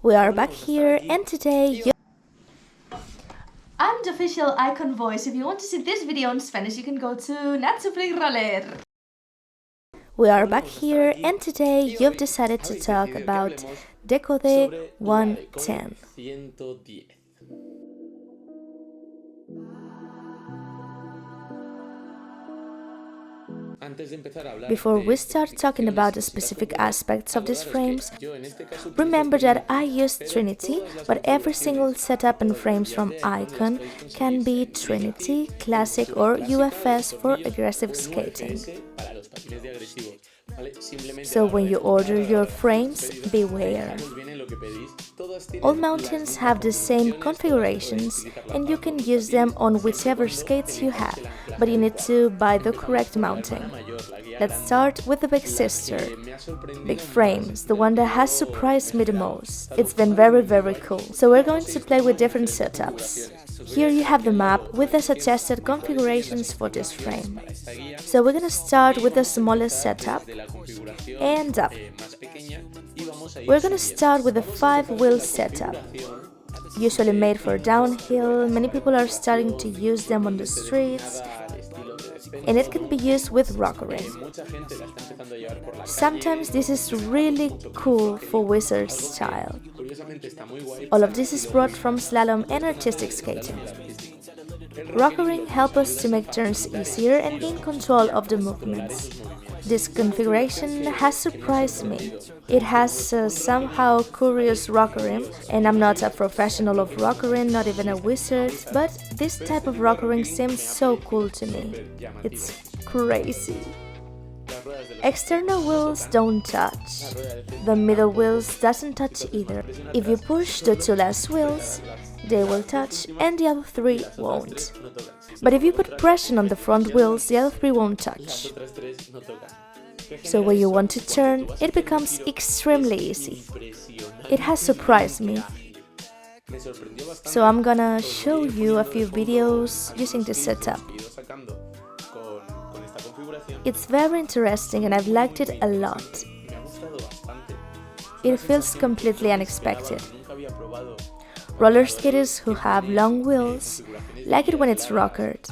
We are back here, and today I'm the official IQON voice. If you want to see this video in Spanish, you can go to Not Sufrir Roller. We are back here, and today you've decided to talk about D3COD3 110. Before we start talking about the specific aspects of these frames, remember that I use Trinity, but every single setup and frames from IQON can be Trinity, Classic or UFS for aggressive skating. So when you order your frames, beware. All mountains have the same configurations and you can use them on whichever skates you have, but you need to buy the correct mounting. Let's start with the big sister, Big Frames, the one that has surprised me the most. It's been very cool. So we're going to play with different setups. Here you have the map with the suggested configurations for this frame. So we're gonna start with the smallest setup and up. We're gonna start with a 5-wheel setup. Usually made for downhill, many people are starting to use them on the streets, and it can be used with rockering. Sometimes this is really cool for wizard style. All of this is brought from slalom and artistic skating. Rockering helps us to make turns easier and gain control of the movements. This configuration has surprised me. It has somehow curious rockering, and I'm not a professional of rockering, not even a wizard, but this type of rockering seems so cool to me. It's crazy. External wheels don't touch. The middle wheels doesn't touch either. If you push the 2 last wheels, they will touch and the other 3 won't. But if you put pressure on the front wheels, the other 3 won't touch. So when you want to turn, it becomes extremely easy. It has surprised me. So I'm gonna show you a few videos using this setup. It's very interesting and I've liked it a lot. It feels completely unexpected. Roller skaters who have long wheels like it when it's rockered.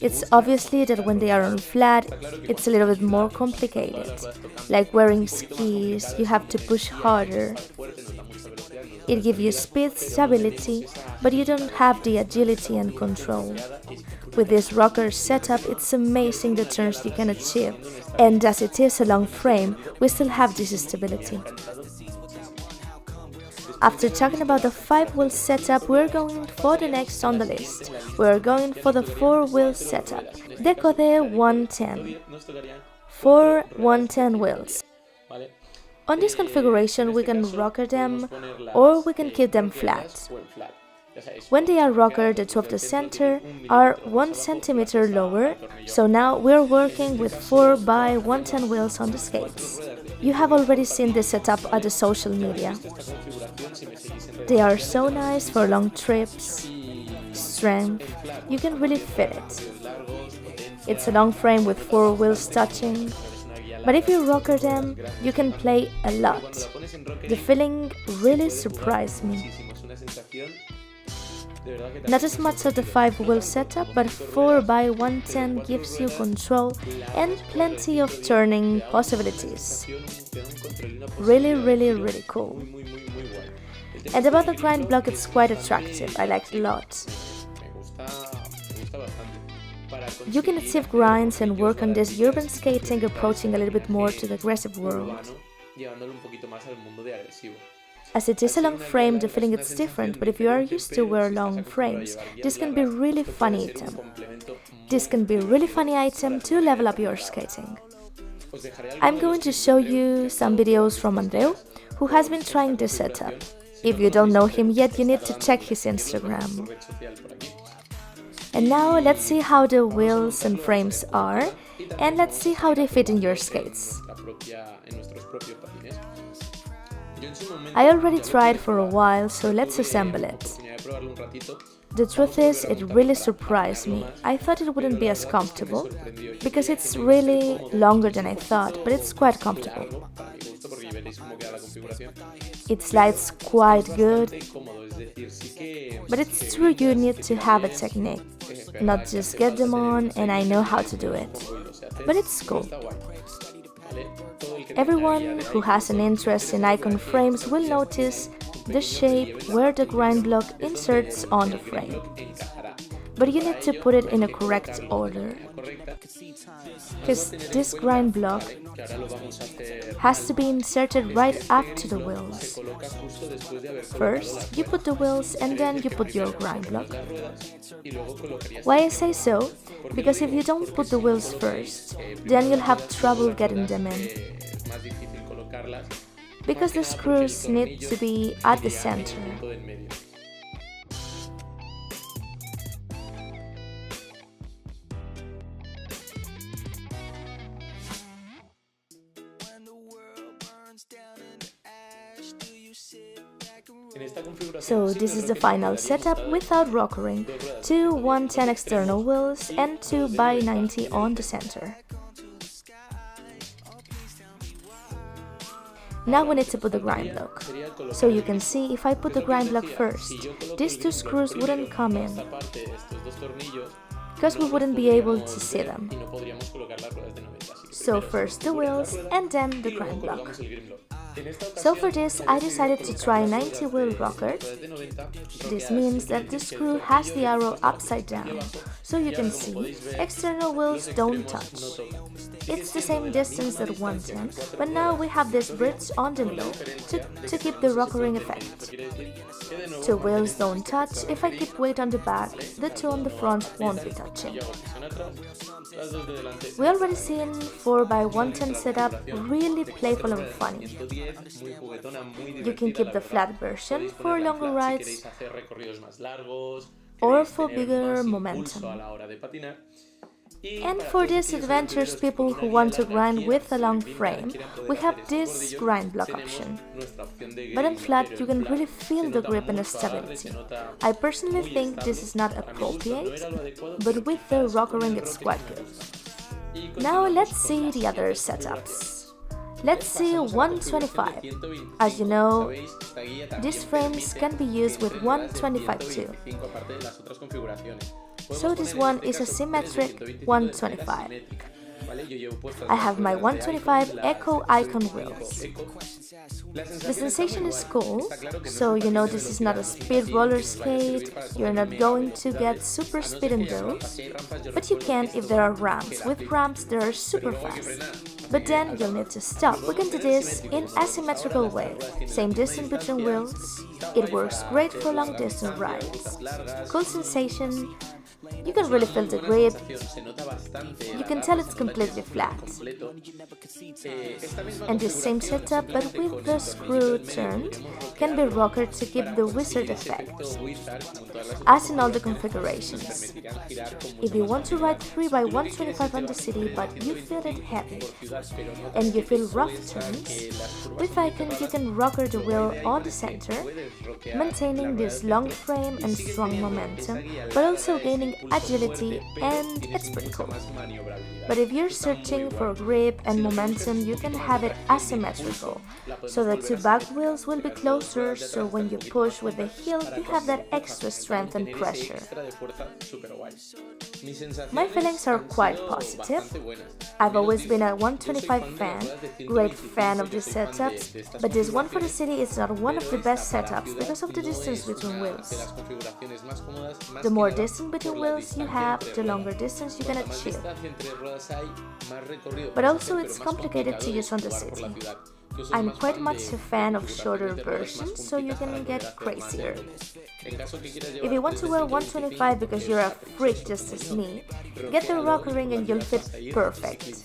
It's obviously that when they are on flat, it's a little bit more complicated. Like wearing skis, you have to push harder. It gives you speed, stability, but you don't have the agility and control. With this rocker setup, it's amazing the turns you can achieve. And as it is a long frame, we still have this stability. After talking about the 5-wheel setup, we're going for the next on the list. We're going for the 4-wheel setup, D3COD3 110. 4 110 wheels. On this configuration, we can rocker them or we can keep them flat. When they are rockered, the two of the center are 1 centimeter lower, so now we're working with 4 by 110 wheels on the skates. You have already seen this setup at the social media. They are so nice for long trips, strength, you can really fit it. It's a long frame with 4 wheels touching, but if you rocker them, you can play a lot. The feeling really surprised me. Not as much as the 5-wheel setup, but 4 by 110 gives you control and plenty of turning possibilities. Really cool. And about the grind block, it's quite attractive, I like it a lot. You can achieve grinds and work on this urban skating, approaching a little bit more to the aggressive world. As it is a long frame, the feeling is different, but if you are used to wear long frames, this can be a really funny item. This can be a really funny item to level up your skating. I'm going to show you some videos from Andreu, who has been trying this setup. If you don't know him yet, you need to check his Instagram. And now let's see how the wheels and frames are, and let's see how they fit in your skates. I already tried for a while, so let's assemble it. The truth is, it really surprised me. I thought it wouldn't be as comfortable, because it's really longer than I thought, but it's quite comfortable. It slides quite good, but it's true you need to have a technique, not just get them on and I know how to do it. But it's cool. Everyone who has an interest in IQON frames will notice the shape where the grind block inserts on the frame. But you need to put it in a correct order, because this grind block has to be inserted right after the wheels. First, you put the wheels and then you put your grind block. Why I say so? Because if you don't put the wheels first, then you'll have trouble getting them in. Because the screws need to be at the center. So this is the final setup without rockering, 2 110 external wheels and 2 by 90 on the center. Now we need to put the grind block. So you can see if I put the grind block first, these 2 screws wouldn't come in, because we wouldn't be able to see them. So first the wheels and then the grind block. So for this, I decided to try 90 wheel rocker. This means that the screw has the arrow upside down, so you can see external wheels don't touch. It's the same distance at 110, but now we have this bridge on the middle to keep the rockering effect. 2 wheels don't touch. If I keep weight on the back, the 2 on the front won't be touching. We already seen 4x110 setup, really playful and funny. You can keep the flat version for longer rides or for bigger momentum. And for these adventurous people who want to grind with a long frame, we have this grind block option. But on flat, you can really feel the grip and the stability. I personally think this is not appropriate, but with the rockering it's quite good. Now let's see the other setups. Let's see 125. As you know, these frames can be used with 125 too. So this one is a symmetric 125. I have my 125 Echo IQON wheels. The sensation is cool, so you know this is not a speed roller skate, you're not going to get super speed in those, but you can if there are ramps. With ramps they are super fast. But then you'll need to stop. We can do this in asymmetrical way. Same distance between wheels. It works great for long distance rides. Cool sensation. You can really feel the grip. You can tell it's completely flat. And this same setup, but with the screw turned, can be rockered to keep the wizard effect, as in all the configurations. If you want to ride 3x125 on the city, but you feel it heavy, and you feel rough turns, with IQON you can rocker the wheel on the center, maintaining this long frame and strong momentum, but also gaining agility, and it's pretty cool. But if you're searching for grip and momentum, you can have it asymmetrical, so the 2 back wheels will be closer, so when you push with the heel, you have that extra strength and pressure. My feelings are quite positive. I've always been a 125 fan, great fan of these setups, but this one for the city is not one of the best setups because of the distance between wheels. The more distance between wheels you have, the longer distance you can achieve. But also it's complicated to use on the city. I'm quite much a fan of shorter versions, so you can get crazier. If you want to wear 125 because you're a freak just as me, get the rockering and you'll fit perfect.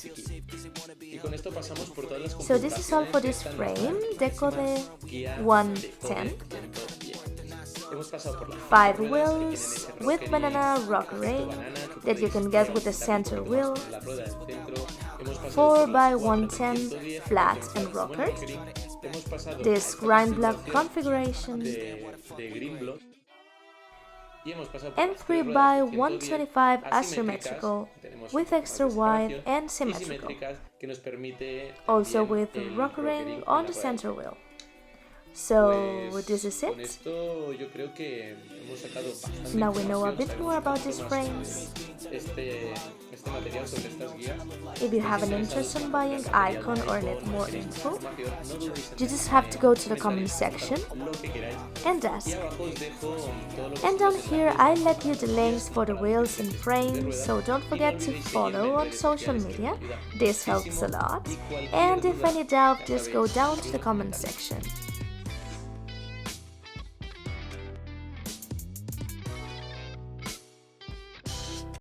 So this is all for this frame, D3COD3 110. 5 wheels with banana rockering that you can get with the center wheel, 4x110 flat and rockered, this grind block configuration, and 3 by 125 asymmetrical with extra wide and symmetrical, also with rocker ring on the center wheel. So this is it. Now we know a bit more about these frames. If you have an interest in buying IQON or need more info, you just have to go to the comment section and ask. And down here I let you the links for the wheels and frames, so don't forget to follow on social media, this helps a lot. And if any doubt, just go down to the comment section.